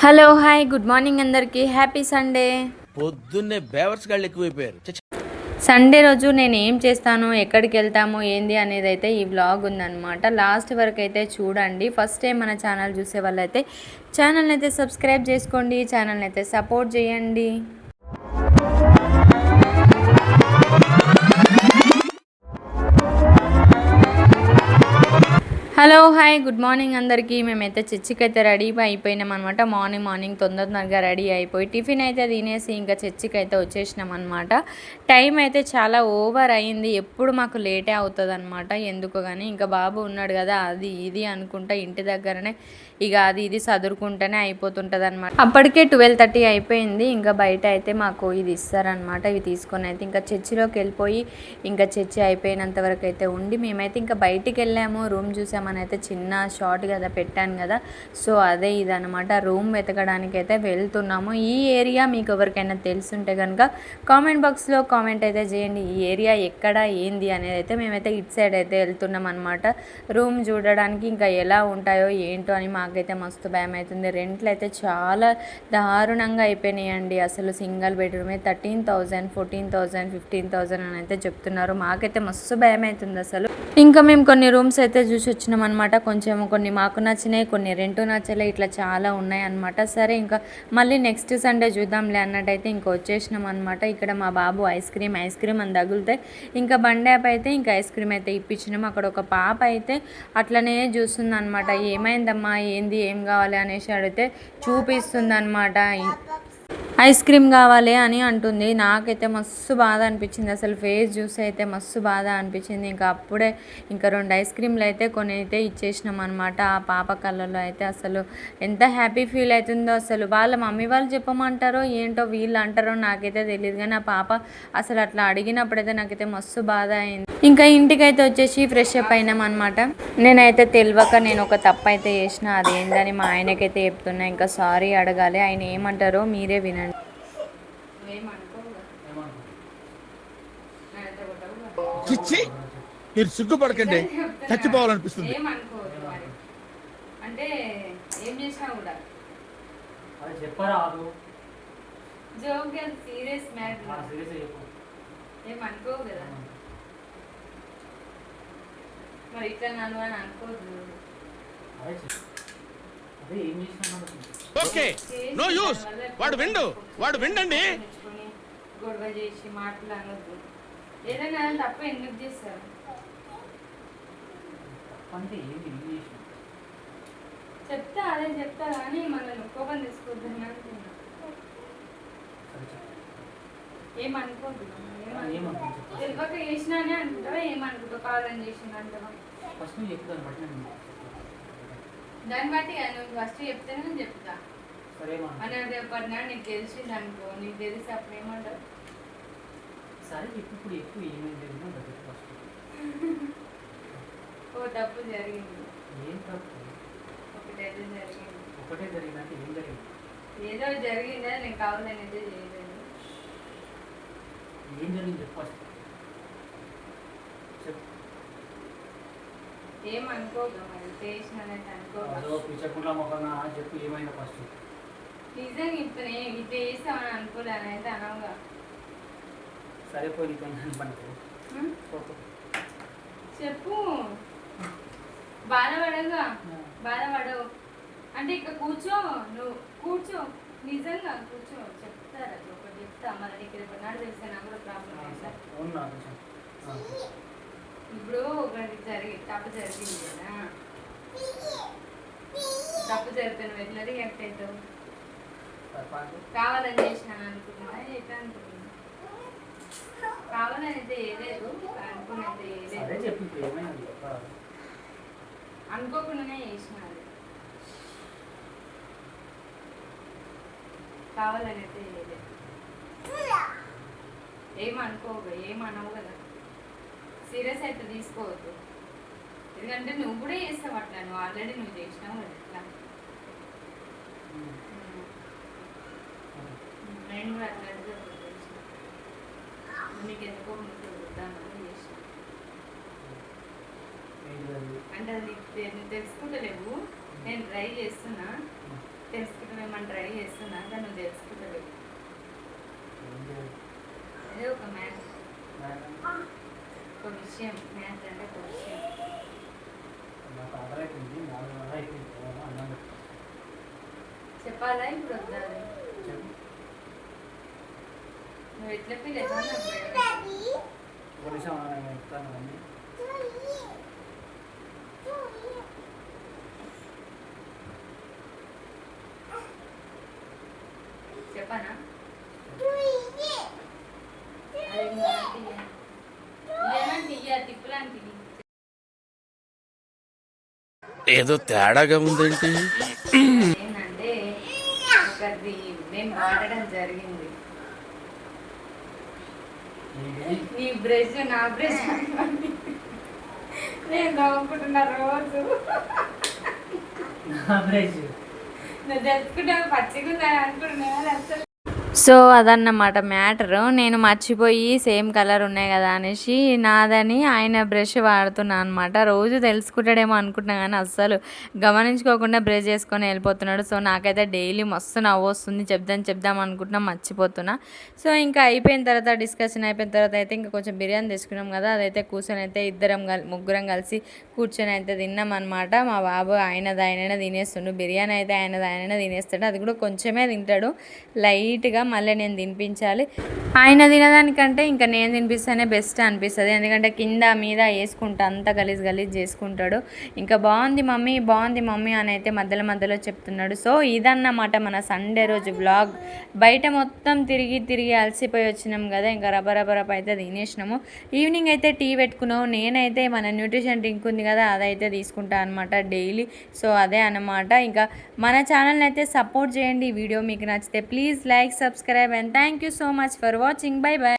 Hello hi good morning అందరికీ happy Sunday. పొద్దున్నే బేవర్స్ గాళ్ళు ఎక్కువైపోయారు. సండే రోజు నేను ఏం చేస్తాను, ఎక్కడికి వెళ్తాము, ఏంది అనేది అయితే ఈ వ్లాగ్ ఉందన్నమాట. లాస్ట్ వరకు అయితే చూడండి. ఫస్ట్ టైం మన ఛానల్ చూసే వాళ్ళైతే ఛానల్ని అయితే సబ్స్క్రైబ్ చేసుకోండి, ఛానల్ని అయితే సపోర్ట్ చేయండి. హలో హాయ్ గుడ్ మార్నింగ్ అందరికీ. మేమైతే చర్చికి అయితే రెడీ అయిపోయినాం అనమాట. మార్నింగ్ తొందరగా రెడీ అయిపోయి టిఫిన్ అయితే తినేసి ఇంకా చర్చికి అయితే వచ్చేసినాం అనమాట. టైం అయితే చాలా ఓవర్ అయింది. ఎప్పుడు మాకు లేటే అవుతుంది అనమాట. ఎందుకు కానీ ఇంకా బాబు ఉన్నాడు కదా, అది ఇది అనుకుంటా ఇంటి దగ్గరనే ఇక అది ఇది చదువుకుంటేనే అయిపోతుంటుంది అనమాట. అప్పటికే 12:30 అయిపోయింది. ఇంకా బయట అయితే మాకు ఇది ఇస్తారనమాట. ఇవి తీసుకొని అయితే ఇంకా చర్చిలోకి వెళ్ళిపోయి ఇంకా చర్చి అయిపోయినంత వరకు అయితే ఉండి మేమైతే ఇంకా బయటికి వెళ్ళాము. రూమ్ చూసామని అయితే చిన్న షార్ట్ కదా పెట్టాను కదా, సో అదే ఇదనమాట. రూమ్ వెతకడానికి అయితే వెళ్తున్నాము. ఈ ఏరియా మీకు ఎవరికైనా తెలుసుంటే కనుక కామెంట్ బాక్స్లో కామెంట్ అయితే చేయండి. ఈ ఏరియా ఎక్కడ ఏంది అనేది అయితే మేమైతే ఇటు సైడ్ అయితే వెళ్తున్నాం అనమాట. రూమ్ చూడడానికి ఇంకా ఎలా ఉంటాయో ఏంటో అని మాకైతే మస్తు భయం అవుతుంది. రెంట్లు అయితే చాలా దారుణంగా అయిపోయినాయండి. అసలు సింగిల్ బెడ్రూమే 13,000, 14,000, 15,000 అని అయితే చెప్తున్నారు. మాకైతే మస్తు భయం అవుతుంది అసలు. ఇంకా మేము కొన్ని రూమ్స్ అయితే చూసి వచ్చినాం అనమాట. కొంచెం కొన్ని మాకు నచ్చినాయి, కొన్ని రెంట్ నచ్చలే, ఇట్లా చాలా ఉన్నాయి అనమాట. సరే ఇంకా మళ్ళీ నెక్స్ట్ సండే చూద్దాంలే అన్నట్టయితే ఇంకా వచ్చేసినాం అనమాట. ఇక్కడ మా బాబు ఐస్ క్రీమ్ అని తగులితే ఇంకా బండి యాప్ అయితే ఇంకా ఐస్ క్రీమ్ అయితే ఇప్పించినాం. అక్కడ ఒక పాప అయితే అట్లనే చూస్తుంది అనమాట. ఏమైందమ్మా, ఏంది, ఏం కావాలి అనేసి అడిగితే చూపిస్తుంది అనమాట. ఐస్ క్రీమ్ కావాలి అని అంటుంది. నాకైతే మస్తు బాధ అనిపించింది. అసలు ఫేస్ చూసి అయితే మస్తు బాధ అనిపించింది. ఇంకా అప్పుడే ఇంకా 2 ఐస్ క్రీమ్లు అయితే కొని అయితే ఇచ్చేసినాం అనమాట. ఆ పాప కళ్ళలో అయితే అసలు ఎంత హ్యాపీ ఫీల్ అవుతుందో. అసలు వాళ్ళ మమ్మీ వాళ్ళు చెప్పమంటారో ఏంటో వీళ్ళు అంటారో నాకైతే తెలియదు, కానీ ఆ పాప అసలు అట్లా అడిగినప్పుడైతే నాకైతే మస్తు బాధ అయింది. ఇంకా ఇంటికైతే వచ్చేసి ఫ్రెష్ అప్ అయినాం అనమాట. నేనైతే తెలియక నేను ఒక తప్పు అయితే చేసిన, అదేందని మా ఆయనకైతే చెప్తున్నా. ఇంకా సారీ అడగాలి, ఆయన ఏమంటారో మీరే వినండి. మీరు సిగ్గుపడకండి, చచ్చిపోవాలనిపిస్తుంది. అంటే ఏం చేసినా కూడా చెప్పరాదు, జోక్ సీరియస్ మ్యాటర్, ఏమనుకోవు కదా. మరి ఇట్లా నన్ను అని అనుకోదు. Okay, no use. వాడు విండండి. గొడవ చేసి మాటలు అనొద్దు. ఏదైనా తప్ప ఎందుకు చేస్తారు? చెప్తా, అదే చెప్తా, కానీ మనల్ని కోపం తీసుకోవద్దని అంటున్నా. ఏమనుకోద్దు. తెలియక చేసినానే అంటావా, ఏమనుకుంటావు? కావాలని చేసింది అంటావా? దాన్ని బట్టి నువ్వు ఫస్ట్ చెప్తేనే నేను చెప్తా. అనేది పడినా నీకు తెలిసింది అనుకో, నీకు తెలిసి అప్పుడు ఏమంటావు? సరే ఇప్పుడు ఎక్కువ ఏమైంది? ఓ తప్పు జరిగింది. ఏం తప్పు? ఒకటే జరిగిందంటే ఏం జరిగింది? ఏదో జరిగిందా, నేను కావాలని అయితే చేయలేదు. ఏం జరిగింది చెప్పు. ఏమనుకోగా మరి చేసినట్టు అనుకోగా మొక్కన చెప్పు, ఏమైనా ఫస్ట్ నిజంగా ఇప్పుడు ఇట్లా చేస్తామని అనుకోలేని అయితే అనవుగా. సరిపోయి చెప్పు, బాధపడగా బాధపడవు అంటే ఇక కూర్చో, నువ్వు కూర్చో, నిజంగా కూర్చో. చెప్తారా ఒకటి చెప్తా, మరి నీకు రేపు నాడు తెలిస్తే నాకు కూడా ప్రాబ్లం అవుతుంది. ఇప్పుడు ఒకటి తప్పు జరిగింది కదా, తప్పు జరిగితే నువ్వు ఎట్లా రియాక్ట్ అవుతావు? కావాలని చేసినాను అనుకుంటున్నా, ఎట్లా అనుకుంటున్నా? కావాలని అయితే ఏలేదు, అనుకున్నైతే ఏలేదు, అనుకోకుండానే చేసినారు. కావాలని అయితే ఏలేదు. ఏమనుకోవు, ఏమనవు కదా. సీరియస్ అయితే తీసుకోవద్దు, ఎందుకంటే నువ్వు కూడా చేస్తావు అట్లా. నువ్వు ఆల్రెడీ నువ్వు చేసినావు కదా అట్లా. నేను కూడా అట్లా నీకు ఎందుకో వద్దామని చేసిన. అంటే అది నీకు తెలుసుకుంటలేవు, నేను ట్రై చేస్తున్నా. తెలుసుకుంటే చేయమని ట్రై చేస్తున్నా కానీ నువ్వు తెలుసుకుంటలేవు. ఏం చేయాలి? అదే ఒక మ్యాథ్ మేడం, ఒక విషయం, మ్యాథ్ అంటే ఒక విషయం. నాకు ఆర్డర్ అయిపోయింది, 4 అయిపోయింది. అన్నం పెట్టు. చెప్పాలా ఇప్పుడు వద్దా అది? చెప్పు. నువ్వు ఎట్లా ఫీల్ అవుతావు నాకు భయం. పోలీసు చెప్తాను అన్నీ. చెప్పనా? అది ఇదేమంటే ఇయ్య తిప్పులాంటిది. ఏదో తేడాగా ఉందేంటి? ఏంటంటే ఒకటి నేను వాడడం జరిగింది. ఏంటి? నీ బ్రష్ నా బ్రష్ నేను నవ్వుకుంటున్నా రోజు. నా బ్రష్. నువ్వు తెలుసుకుంటా పచ్చిగా అనుకుంటున్నా అసలు. సో అదన్నమాట మ్యాటర్. నేను మర్చిపోయి సేమ్ కలర్ ఉన్నాయి కదా అనేసి నాదని ఆయన బ్రష్ వాడుతున్నా అనమాట. రోజు తెలుసుకుంటాడేమో అనుకుంటున్నా కానీ అస్సలు గమనించుకోకుండా బ్రష్ చేసుకొని వెళ్ళిపోతున్నాడు. సో నాకైతే డైలీ మస్తు నవ్వు వస్తుంది. చెప్దాం అనుకుంటున్నా, మర్చిపోతున్నా. సో ఇంకా అయిపోయిన తర్వాత డిస్కషన్ అయిపోయిన తర్వాత అయితే ఇంకా కొంచెం బిర్యానీ తెచ్చుకున్నాం కదా, అదైతే కూర్చొని అయితే ముగ్గురం కలిసి కూర్చొని అయితే తిన్నాం అనమాట. మా బాబు ఆయననే తినేస్తుండు. బిర్యానీ అయితే ఆయననే తినేస్తాడు. అది కూడా కొంచెమే తింటాడు లైట్గా. మళ్ళీ నేను తినిపించాలి. ఆయన తినడానికంటే ఇంకా నేను తినిపిస్తేనే బెస్ట్ అనిపిస్తుంది. ఎందుకంటే కింద మీద వేసుకుంటా అంతా గలీజ్ చేసుకుంటాడు. ఇంకా బాగుంది మమ్మీ అని అయితే మధ్యలో చెప్తున్నాడు. సో ఇదన్నమాట మన సండే రోజు వ్లాగ్. బయట మొత్తం తిరిగి అలసిపోయి వచ్చినాం కదా, ఇంకా రబ అయితే తినేసినాము. ఈవినింగ్ అయితే టీ పెట్టుకున్నాము. నేనైతే మన న్యూట్రిషన్ డ్రింక్ ఉంది కదా, అదైతే తీసుకుంటా అనమాట డైలీ. సో అదే అన్నమాట. ఇంకా మన ఛానల్ని అయితే సపోర్ట్ చేయండి. ఈ వీడియో మీకు నచ్చితే please like, subscribe and thank you so much for watching. Bye bye.